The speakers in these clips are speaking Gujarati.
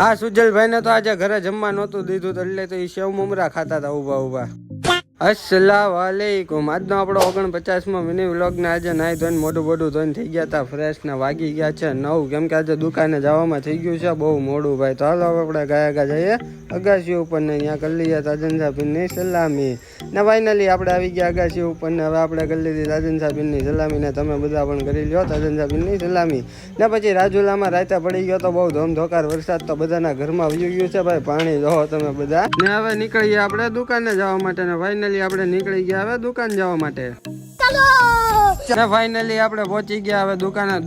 આ સુજલભાઈ ને તો આજે ઘરે જમવા નહોતું દીધું એટલે તો એ સેવ મમરા ખાતા હતા ઉભા ઉભા. અસલામ વાલેકુમ. આજનો આપણો 49મો મિની વ્લોગ ને આજે નાઈ ધોઈને મોઢું બોઢું ધોઈને થઈ ગયા હતા ફ્રેશ ને વાગી ગયા છે 9 કેમ કે આજે દુકાને જવામાં થઈ ગયું છે બહુ મોડું ભાઈ. તો હાલો આપણે ગયા જઈએ અગાસી ઉપર ને ત્યાં કરી લઈએ તાજન સાહેબની સલામી ને ફાઇનલી આપણે આવી ગયા અગાસી ઉપર ને હવે આપણે કરી લીધી તાજન સાહેબની સલામી ને તમે બધા પણ કરી લ્યો તાજન સાહેબની સલામી ને પછી રાજુલામાં રાયતા પડી ગયો તો બહુ ધોમધોકાર વરસાદ તો બધાના ઘરમાં વયું ગયું છે ભાઈ પાણી જોવો તમે બધા ને હવે નીકળીએ આપણે દુકાને જવા માટે ને ફાઇનલી આપણે નીકળી ગયા હવે દુકાન જવા માટે. ફાઇનલી આપણે પહોંચી ગયા હવે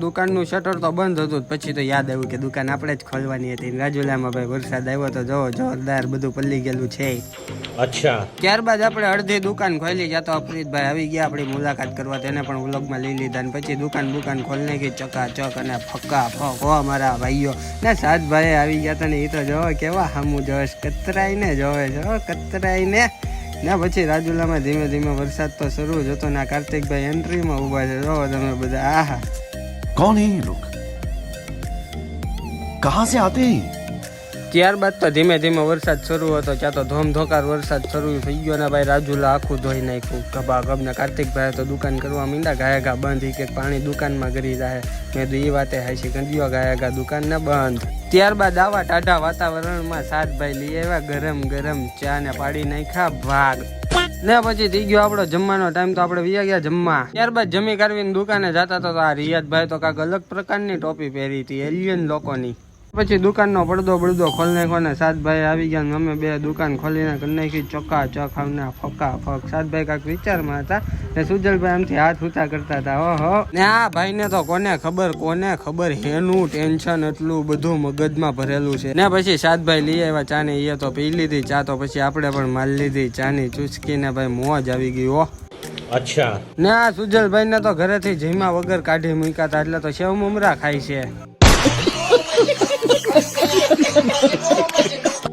દુકાનનું શટર તો બંધ હતું પછી તો યાદ આવ્યું કે દુકાન આપણે જ ખોલવાની હતી. રાજુલામાં ભાઈ વરસાદ આવ્યો તો જો જોરદાર બધું પલ્લી ગયેલું છે. અચ્છા ત્યારબાદ આપણે અડધી દુકાન ખોલી ગયા તો અફરીદભાઈ આવી ગયા આપણી મુલાકાત કરવા તેને પણ વ્લોગમાં લઈ લીધા ને પછી દુકાન ખોલી નાખી ચકાચક અને ફક્કા ફક મારા ભાઈઓ ને સાતભાઈ આવી ગયા હતા ને એ તો જોવો કેવા હામું જોવે કતરાઈને જોવે છે કતરાઈને ને પછી રાજુલામાં ધીમે ધીમે વરસાદ તો શરૂ જ હતો ને કાર્તિકભાઈ એન્ટ્રીમાં ઉભા છે જો તમે બધા. આહા કોણ હે લોગ કહાં સે આતે હૈ. ત્યારબાદ તો ધીમે ધીમે વરસાદ શરૂ હતો ત્યાં તો ધોમધોકાર વરસાદ શરૂ થઈ ગયો ને ભાઈ રાજુલા આખું ધોઈ નાખ્યું ગભા ગભ ને કાર્તિકભાઈ તો દુકાન કરવા માંડ્યા ગાયગા બંધ કે પાણી દુકાનમાં ગરી જાય મેં તો એ વાતે હાઈશી કંડિયો ગાયગા દુકાન ને બંધ. ત્યારબાદ આવા ટાઢા વાતાવરણમાં સાતભાઈ લઈ આવ્યા ગરમ ગરમ ચા ને પાડી નાખ્યા ભાગ ને પછી થઈ ગયો આપણો જમવાનો ટાઈમ તો આપણે વ્યા ગયા જમવા. ત્યારબાદ જમી કરવીને દુકાને જતા તો આ રિયાદભાઈ તો કાંઈક અલગ પ્રકારની ટોપી પહેરી હતી એલિયન લોકોની. પછી દુકાનનો પડદો ખોલી નાખ્યો ને સાતભાઈ આવી ગયા અમે બે દુકાન ખોલીને કરી નાખી ચકાચક અમને ફકા ફક. સાતભાઈ કાંઈક વિચારમાં હતા ને સુજલભાઈ આમથી હાથ ઊંચા કરતા હતા ઓહો ને આ ભાઈને તો કોને ખબર હેનું ટેન્શન એટલું બધું મગજમાં ભરેલું છે ને પછી સાતભાઈ લઈ આવ્યા ચા ને એ તો પી લીધી ચા તો પછી આપણે પણ માલ લીધી ચાની ચુસ્કી ને ભાઈ મોજ આવી ગઈ ઓહ. અચ્છા ને આ સુજલભાઈ ને તો ઘરેથી જમ્યા વગર કાઢી મૂક્યા હતા એટલે તો સેવ મમરા ખાય છે.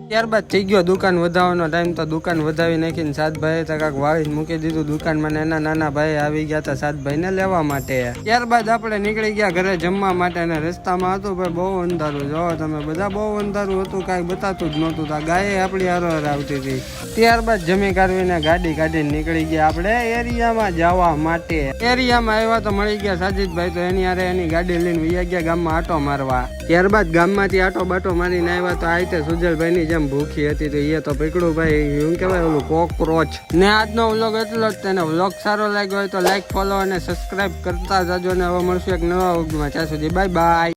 ત્યારબાદ થઈ ગયો દુકાન વધાવવાનો ટાઈમ તો દુકાન વધાવી નાખીને સાતભાઈ તો કાંક વાળી મૂકી દીધું દુકાનમાં એના નાના ભાઈ આવી ગયા હતા સાતભાઈ ને લેવા માટે. ત્યારબાદ આપણે નીકળી ગયા ઘરે જમવા માટે અને રસ્તામાં હતું ભાઈ બહુ અંધારું જો તમે બધા બહુ અંધારું હતું કાંઈ બતાતું જ નહોતું તા ગાય આપણી હારોહાર આવતી હતી. ત્યારબાદ જમી કાઢવીને ગાડી કાઢીને નીકળી ગયા આપણે એરિયામાં જવા માટે. એરિયામાં આવ્યા તો મળી ગયા સાજીદભાઈ તો એની હારે એની ગાડી લઈને વયા ગયા ગામમાં આટો મારવા. ત્યારબાદ ગામમાંથી આટો બાટો મારીને આવ્યા તો આ રીતે સુજલભાઈ ની જેમ ભૂખી હતી તો એ તો પકડું ભાઈ શું કહેવાય ઓલું કોકરોચ ને. આજનો વ્લોગ એટલો જ તેને વ્લોગ સારો લાગ્યો હોય તો લાઈક ફોલો અને સબસ્ક્રાઇબ કરતા જજો ને હવે મળશું એક નવા વ્લોગમાં ત્યાં સુધી બાય બાય.